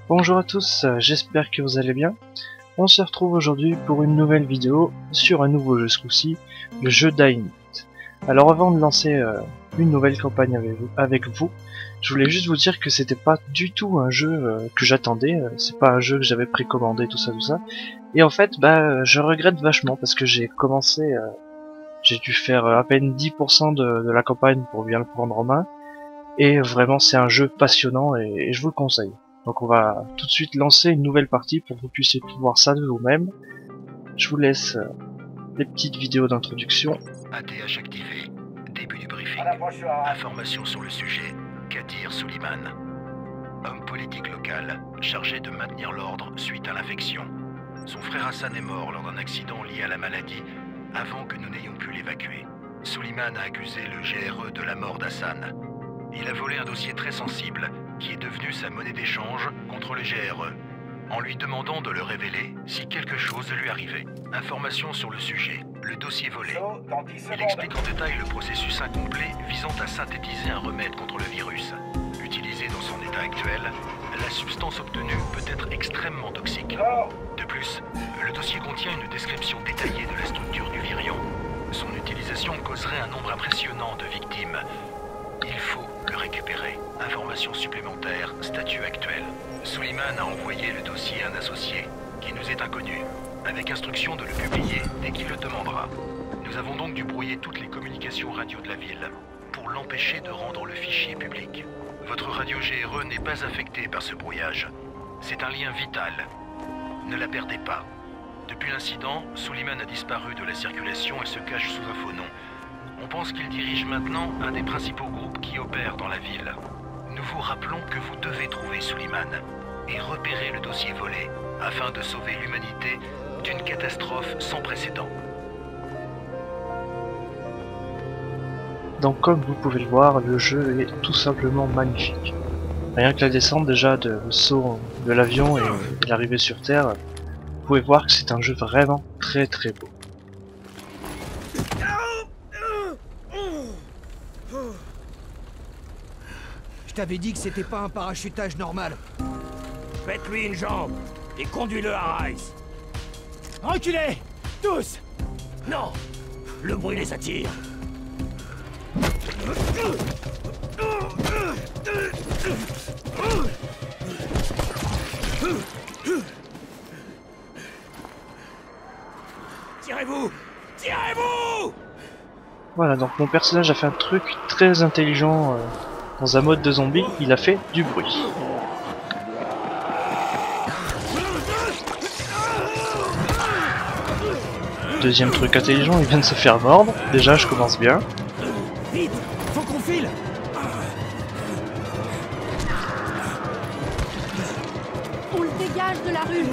Bonjour à tous, j'espère que vous allez bien. On se retrouve aujourd'hui pour une nouvelle vidéo sur un nouveau jeu ce coup-ci, le jeu Dying Light. Alors avant de lancer une nouvelle campagne avec vous, je voulais juste vous dire que c'était pas du tout un jeu que j'attendais, c'est pas un jeu que j'avais précommandé, tout ça. Et en fait, je regrette vachement parce que j'ai commencé, j'ai dû faire à peine 10% de la campagne pour bien le prendre en main. Et vraiment c'est un jeu passionnant et je vous le conseille. Donc on va tout de suite lancer une nouvelle partie pour que vous puissiez tout voir ça de vous-même. Je vous laisse les petites vidéos d'introduction. ATH activé. Début du briefing. Information sur le sujet. Kadir Suleiman. Homme politique local, chargé de maintenir l'ordre suite à l'infection. Son frère Hassan est mort lors d'un accident lié à la maladie avant que nous n'ayons pu l'évacuer. Suleiman a accusé le GRE de la mort d'Hassan. Il a volé un dossier très sensible qui est devenu sa monnaie d'échange contre le GRE, en lui demandant de le révéler si quelque chose lui arrivait. Information sur le sujet, le dossier volé. Il explique en détail le processus incomplet visant à synthétiser un remède contre le virus. Utilisé dans son état actuel, la substance obtenue peut être extrêmement toxique. De plus, le dossier contient une description détaillée de la structure du virion. Son utilisation causerait un nombre impressionnant de victimes. Il faut le récupérer. Information supplémentaire, statut actuel. Suleiman a envoyé le dossier à un associé, qui nous est inconnu, avec instruction de le publier dès qu'il le demandera. Nous avons donc dû brouiller toutes les communications radio de la ville, pour l'empêcher de rendre le fichier public. Votre radio GRE n'est pas affectée par ce brouillage. C'est un lien vital. Ne la perdez pas. Depuis l'incident, Suleiman a disparu de la circulation et se cache sous un faux nom. On pense qu'il dirige maintenant un des principaux groupes qui opèrent dans la ville. Nous vous rappelons que vous devez trouver Suleiman et repérer le dossier volé afin de sauver l'humanité d'une catastrophe sans précédent. Donc comme vous pouvez le voir, le jeu est tout simplement magnifique. Rien que la descente déjà de le saut de l'avion et l'arrivée sur Terre, vous pouvez voir que c'est un jeu vraiment très beau. Je t'avais dit que c'était pas un parachutage normal. Faites-lui une jambe et conduis-le à Rice. Reculez! Tous! Non, le bruit les attire. Tirez-vous! Tirez-vous! Voilà, donc mon personnage a fait un truc très intelligent dans un mode de zombie, il a fait du bruit. Deuxième truc intelligent, il vient de se faire mordre. Déjà, je commence bien. Vite! Faut qu'on file! On le dégage de la rue.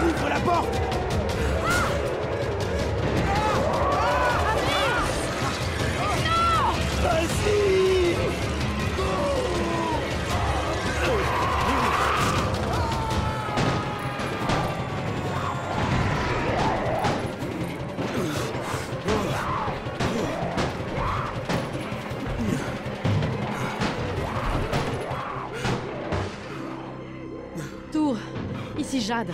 Ouvre la porte! Vas-y! Tour, ici Jade.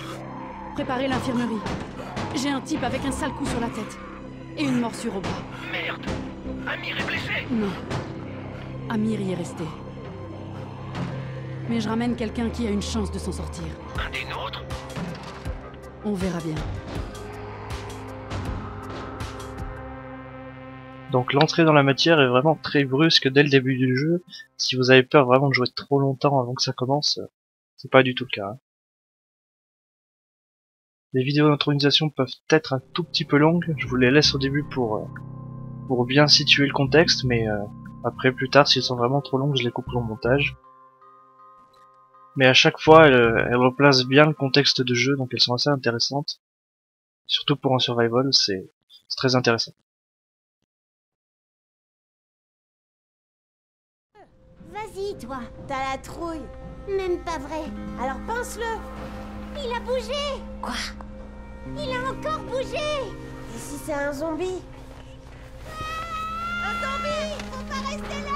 Préparez l'infirmerie. J'ai un type avec un sale coup sur la tête. Et une morsure au bras. Merde, Amir est blessé. Non. Amir y est resté. Mais je ramène quelqu'un qui a une chance de s'en sortir. Un des nôtres. On verra bien. Donc l'entrée dans la matière est vraiment très brusque dès le début du jeu. Si vous avez peur vraiment de jouer trop longtemps avant que ça commence, c'est pas du tout le cas. Hein. Les vidéos d'intronisation peuvent être un tout petit peu longues, je vous les laisse au début pour bien situer le contexte, mais après plus tard, si elles sont vraiment trop longues, je les coupe au montage. Mais à chaque fois, elles replacent bien le contexte de jeu, donc elles sont assez intéressantes. Surtout pour un survival, c'est très intéressant. Vas-y, toi, t'as la trouille. Même pas vrai. Alors pense-le. Il a bougé. Quoi? Il a encore bougé. Et si c'est un zombie? Un zombie! Faut pas rester là!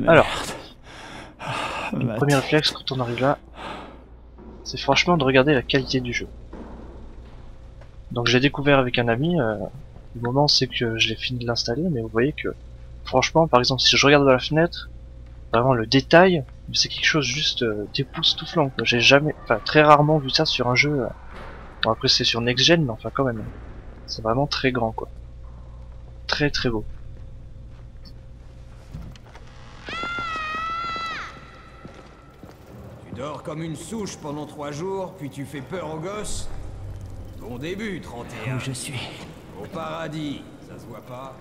Alors, le premier réflexe quand on arrive là, c'est franchement de regarder la qualité du jeu. Donc j'ai découvert avec un ami, le moment c'est que je l'ai fini de l'installer, mais vous voyez que franchement, par exemple, si je regarde dans la fenêtre, vraiment le détail, c'est quelque chose juste d'époustouflant. J'ai jamais, enfin très rarement vu ça sur un jeu. Bon après c'est sur Next Gen, mais enfin quand même, c'est vraiment très grand quoi, très très beau. Tu dors comme une souche pendant 3 jours, puis tu fais peur aux gosses. Bon début, 31. Où je suis? Au paradis, ça se voit pas.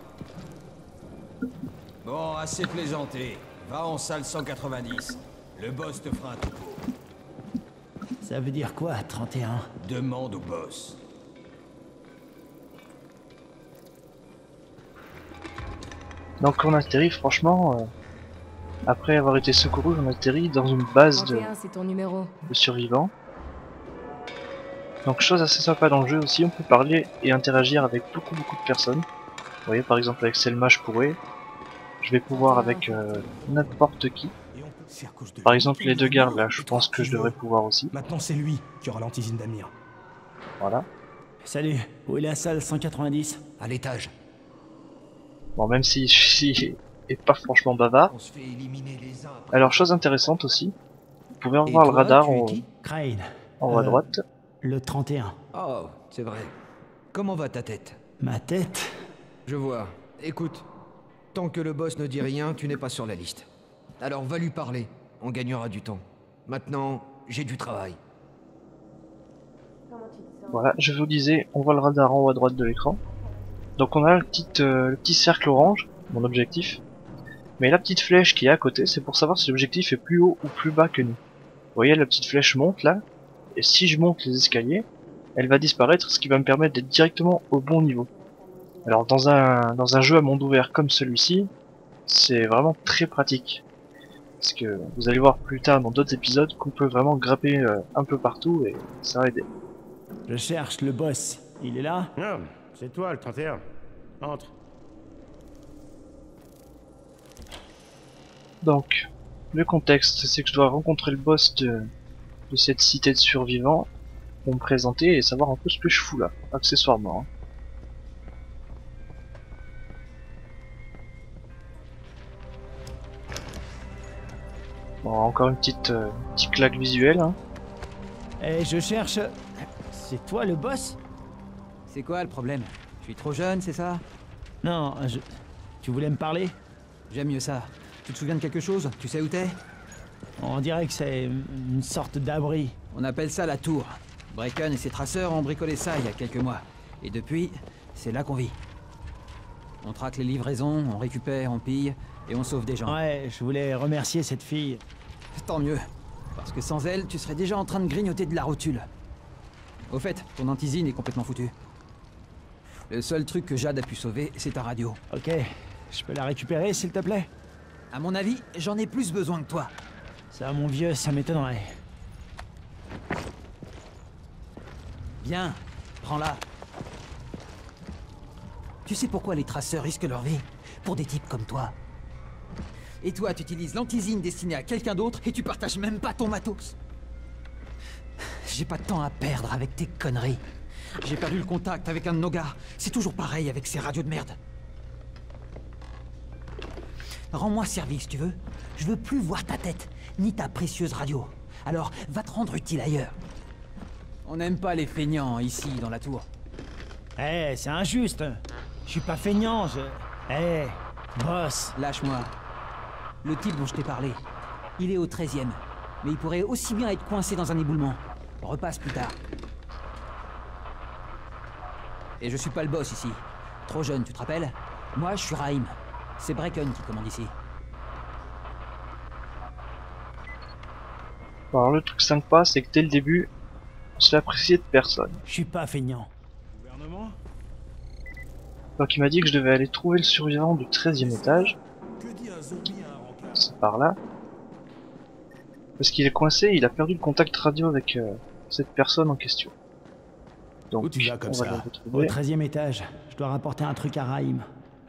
Bon, assez plaisanté. Va en salle 190. Le boss te fera un topo. Ça veut dire quoi, 31? Demande au boss. Donc on atterrit franchement, après avoir été secouru, on atterrit dans une base de 31, c'est ton numéro. survivants. Donc chose assez sympa dans le jeu aussi, on peut parler et interagir avec beaucoup de personnes. Vous voyez par exemple avec Selma je pourrais, je vais pouvoir avec n'importe qui. Par exemple les deux gardes là, je pense que je devrais pouvoir aussi. Maintenant c'est lui qui aura l'antisine d'Amir. Voilà. Salut, où est la salle 190? À l'étage. Bon même si je suis et pas franchement bavard. On se fait éliminer les uns après. Alors chose intéressante aussi, vous pouvez revoir le radar en Crane. haut à droite. Le 31. Oh, c'est vrai. Comment va ta tête? Ma tête? Je vois. Écoute, tant que le boss ne dit rien, tu n'es pas sur la liste. Alors va lui parler, on gagnera du temps. Maintenant, j'ai du travail. Voilà, je vous disais, on voit le radar en haut à droite de l'écran. Donc on a le petit cercle orange, mon objectif. Mais la petite flèche qui est à côté, c'est pour savoir si l'objectif est plus haut ou plus bas que nous. Vous voyez, la petite flèche monte là. Et si je monte les escaliers, elle va disparaître, ce qui va me permettre d'être directement au bon niveau. Alors dans un jeu à monde ouvert comme celui-ci, c'est vraiment très pratique. Parce que vous allez voir plus tard dans d'autres épisodes qu'on peut vraiment grimper un peu partout et ça va aider. Je cherche le boss. Il est là? Non, c'est toi le 31. Entre. Donc, le contexte, c'est que je dois rencontrer le boss de cette cité de survivants pour me présenter et savoir un peu ce que je fous là, accessoirement. Hein. Bon, encore une petite claque visuelle. Hein. Eh, je cherche... C'est toi le boss? C'est quoi le problème? Je suis trop jeune, c'est ça? Non, Tu voulais me parler? J'aime mieux ça. Tu te souviens de quelque chose? Tu sais où t'es? On dirait que c'est une sorte d'abri. On appelle ça la tour. Brecken et ses traceurs ont bricolé ça il y a quelques mois. Et depuis, c'est là qu'on vit. On traque les livraisons, on récupère, on pille, et on sauve des gens. Ouais, je voulais remercier cette fille. Tant mieux. Parce que sans elle, tu serais déjà en train de grignoter de la rotule. Au fait, ton antisine est complètement foutue. Le seul truc que Jade a pu sauver, c'est ta radio. Ok, je peux la récupérer s'il te plaît? À mon avis, j'en ai plus besoin que toi. Ça, mon vieux, ça m'étonnerait. Viens, prends-la. Tu sais pourquoi les traceurs risquent leur vie? Pour des types comme toi. Et toi, tu utilises l'antisine destinée à quelqu'un d'autre et tu partages même pas ton matos. J'ai pas de temps à perdre avec tes conneries. J'ai perdu le contact avec un de nos gars. C'est toujours pareil avec ces radios de merde. Rends-moi service, tu veux? Je veux plus voir ta tête, ni ta précieuse radio. Alors, va te rendre utile ailleurs. On n'aime pas les feignants ici, dans la tour. Eh, c'est injuste. Je suis pas feignant, Eh, boss. Lâche-moi. Le type dont je t'ai parlé, il est au 13e. Mais il pourrait aussi bien être coincé dans un éboulement. Repasse plus tard. Et je suis pas le boss ici. Trop jeune, tu te rappelles? Moi, je suis Raïm. C'est Brecken qui commande ici. Alors le truc sympa, c'est que dès le début, on se fait apprécier de personne. Je suis pas feignant. Gouvernement? Donc il m'a dit que je devais aller trouver le survivant du 13e étage. Que dit un zombie à un rencard? C'est par là. Parce qu'il est coincé, il a perdu le contact radio avec cette personne en question. Donc Où tu vas comme on va ça? le Au retrouver. 13e étage, je dois rapporter un truc à Raïm.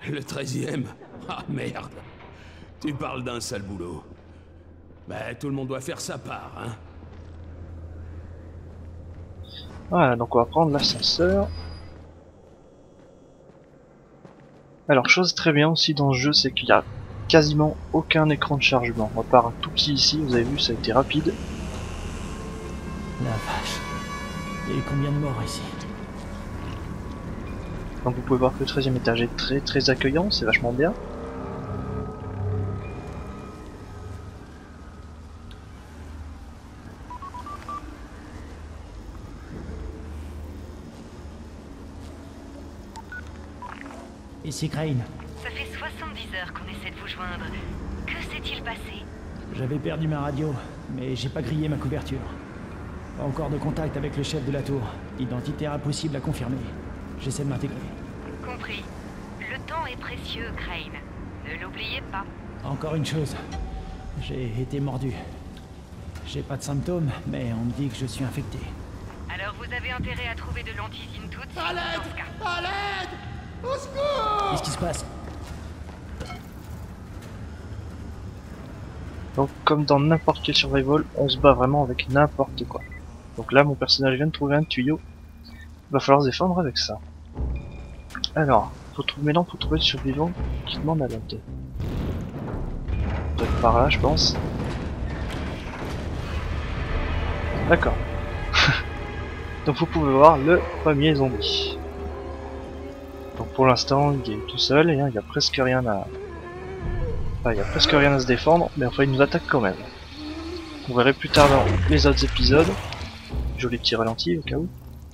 Le 13e? Ah merde. Tu parles d'un sale boulot. Bah tout le monde doit faire sa part, hein. Voilà, donc on va prendre l'ascenseur. Alors chose très bien aussi dans ce jeu, c'est qu'il y a quasiment aucun écran de chargement. À part un tout petit ici, vous avez vu, ça a été rapide. La vache. Il y a eu combien de morts ici? Donc vous pouvez voir que le 13e étage est très accueillant, c'est vachement bien. Ici Crane. Ça fait 70 heures qu'on essaie de vous joindre. Que s'est-il passé? J'avais perdu ma radio, mais j'ai pas grillé ma couverture. Pas encore de contact avec le chef de la tour. Identité impossible à confirmer. J'essaie de m'intégrer. Compris. Le temps est précieux, Crane. Ne l'oubliez pas. Encore une chose. J'ai été mordu. J'ai pas de symptômes, mais on me dit que je suis infecté. Alors vous avez intérêt à trouver de l'antisine tout de suite. À l'aide! dans ce cas. À l'aide! Au secours! Qu'est-ce qui se passe? Donc comme dans n'importe quel survival, on se bat vraiment avec n'importe quoi. Donc là mon personnage vient de trouver un tuyau. Il va falloir se défendre avec ça. Alors, maintenant faut trouver le survivant qui demande à l'aide. Peut-être par là je pense. D'accord. Donc vous pouvez voir le premier zombie. Donc pour l'instant il est tout seul et il y a presque rien à... Enfin, il y a presque rien à se défendre, mais enfin il nous attaque quand même. On verrait plus tard dans les autres épisodes. Joli petit ralenti au cas où.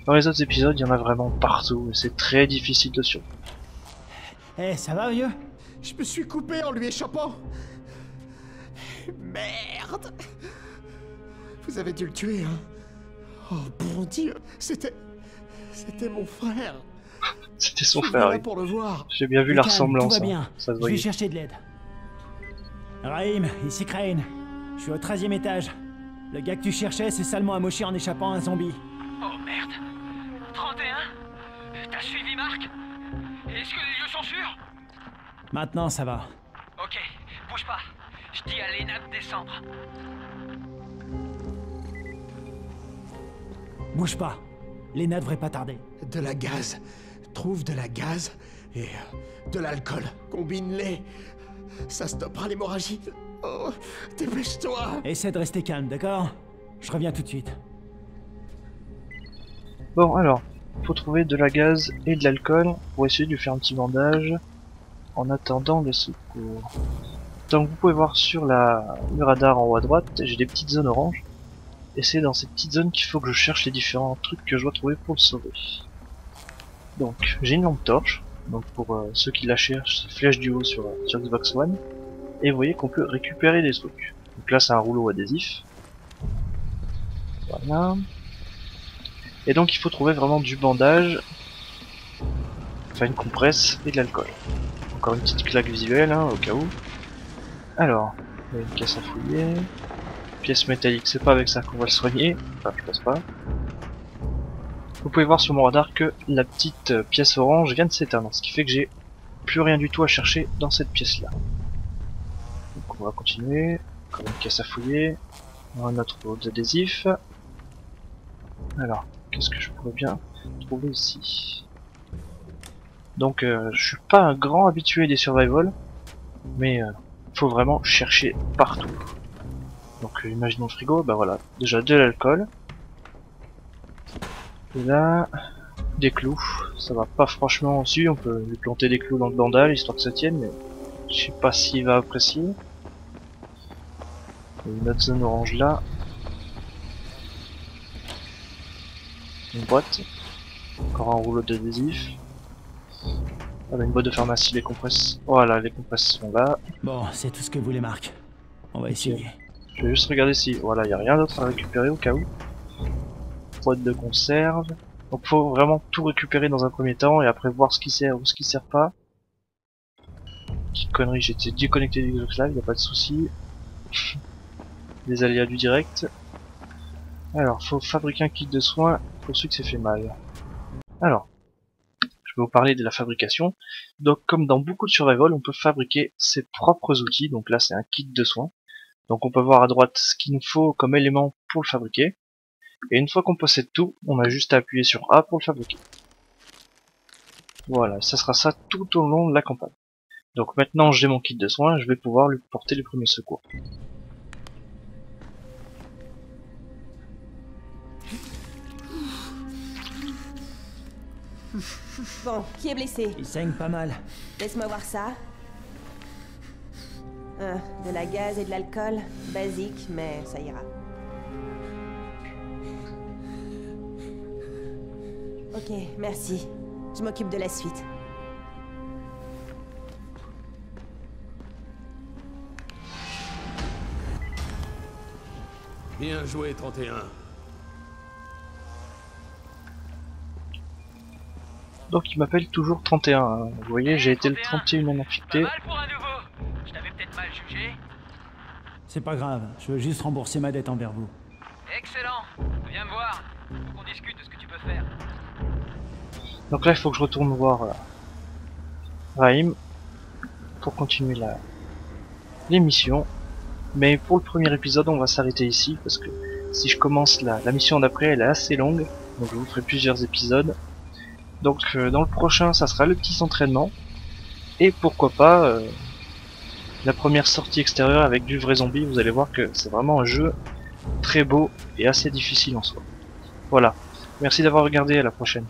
Dans les autres épisodes il y en a vraiment partout et c'est très difficile de survivre. Eh, ça va vieux? Je me suis coupé en lui échappant. Merde! Vous avez dû le tuer, hein? Oh bon Dieu, c'était mon frère. C'était son Je suis frère, là oui. pour le voir. J'ai bien vu la Calme, ressemblance, tout va bien. hein. Ça se Je vais voyait. chercher de l'aide. Raïm, ici Crane. Je suis au 13e étage. Le gars que tu cherchais s'est salement amoché en échappant à un zombie. Oh merde. 31? T'as suivi Marc? Est-ce que les lieux sont sûrs? Maintenant ça va. Ok, bouge pas. Je dis à Lena de descendre. Bouge pas. Lena devrait pas tarder. De la gaz. Trouve de la gaz et de l'alcool. Combine-les. Ça stoppera l'hémorragie. Oh, dépêche-toi. Essaie de rester calme, d'accord? Je reviens tout de suite. Bon alors, faut trouver de la gaz et de l'alcool pour essayer de lui faire un petit bandage en attendant le secours. Donc vous pouvez voir sur le radar en haut à droite, j'ai des petites zones oranges. Et c'est dans ces petites zones qu'il faut que je cherche les différents trucs que je dois trouver pour le sauver. Donc j'ai une lampe torche, donc pour ceux qui la cherchent, c'est flèche du haut sur Xbox One. Et vous voyez qu'on peut récupérer des trucs. Donc là c'est un rouleau adhésif. Voilà. Et donc il faut trouver vraiment du bandage, enfin une compresse et de l'alcool. Encore une petite claque visuelle hein, au cas où. Alors, il y a une caisse à fouiller. Pièce métallique, c'est pas avec ça qu'on va le soigner. Enfin, je pense pas. Vous pouvez voir sur mon radar que la petite pièce orange vient de s'éteindre, ce qui fait que j'ai plus rien du tout à chercher dans cette pièce là. Donc on va continuer. Encore une caisse à fouiller. Un autre rouleau d'adhésif. Alors, qu'est-ce que je pourrais bien trouver ici? Donc je suis pas un grand habitué des survival, mais faut vraiment chercher partout. Donc imaginons le frigo, bah voilà, déjà de l'alcool. Et là, des clous, ça va pas franchement aussi, on peut lui planter des clous dans le bandage histoire que ça tienne, mais je sais pas s'il va apprécier. Il y a une autre zone orange là. Une boîte, encore un rouleau d'adhésif. Voilà une boîte de pharmacie, les compresses. Voilà, les compresses sont là. Bon, c'est tout ce que voulait Marc. On va essayer. Je vais juste regarder si... Voilà, il n'y a rien d'autre à récupérer au cas où. Boîte de conserve. Donc faut vraiment tout récupérer dans un premier temps et après voir ce qui sert ou ce qui sert pas. Petite connerie, j'ai été déconnecté du Xbox Live, y a pas de souci. Des aléas du direct. Alors, faut fabriquer un kit de soins pour ceux qui s'est fait mal. Alors, je vais vous parler de la fabrication. Donc, comme dans beaucoup de survival, on peut fabriquer ses propres outils. Donc là, c'est un kit de soins. Donc on peut voir à droite ce qu'il nous faut comme élément pour le fabriquer. Et une fois qu'on possède tout, on a juste à appuyer sur A pour le fabriquer. Voilà, ça sera ça tout au long de la campagne. Donc maintenant j'ai mon kit de soins, je vais pouvoir lui porter les premiers secours. Bon, qui est blessé? Il saigne pas mal. Laisse-moi voir ça. De la gaz et de l'alcool, basique, mais ça ira. Ok, merci. Je m'occupe de la suite. Bien joué, 31. Donc il m'appelle toujours 31. Hein. Vous voyez, j'ai été le 31e affecté. Je t'avais peut-être mal jugé. C'est pas grave, je veux juste rembourser ma dette envers vous. Excellent. Viens me voir. Faut qu'on discute de ce que tu peux faire. Donc là il faut que je retourne voir Raïm pour continuer l'émission. Mais pour le premier épisode on va s'arrêter ici parce que si je commence la mission d'après elle est assez longue. Donc je vous ferai plusieurs épisodes. Donc dans le prochain ça sera le petit entraînement. Et pourquoi pas la première sortie extérieure avec du vrai zombie. Vous allez voir que c'est vraiment un jeu très beau et assez difficile en soi. Voilà. Merci d'avoir regardé, à la prochaine.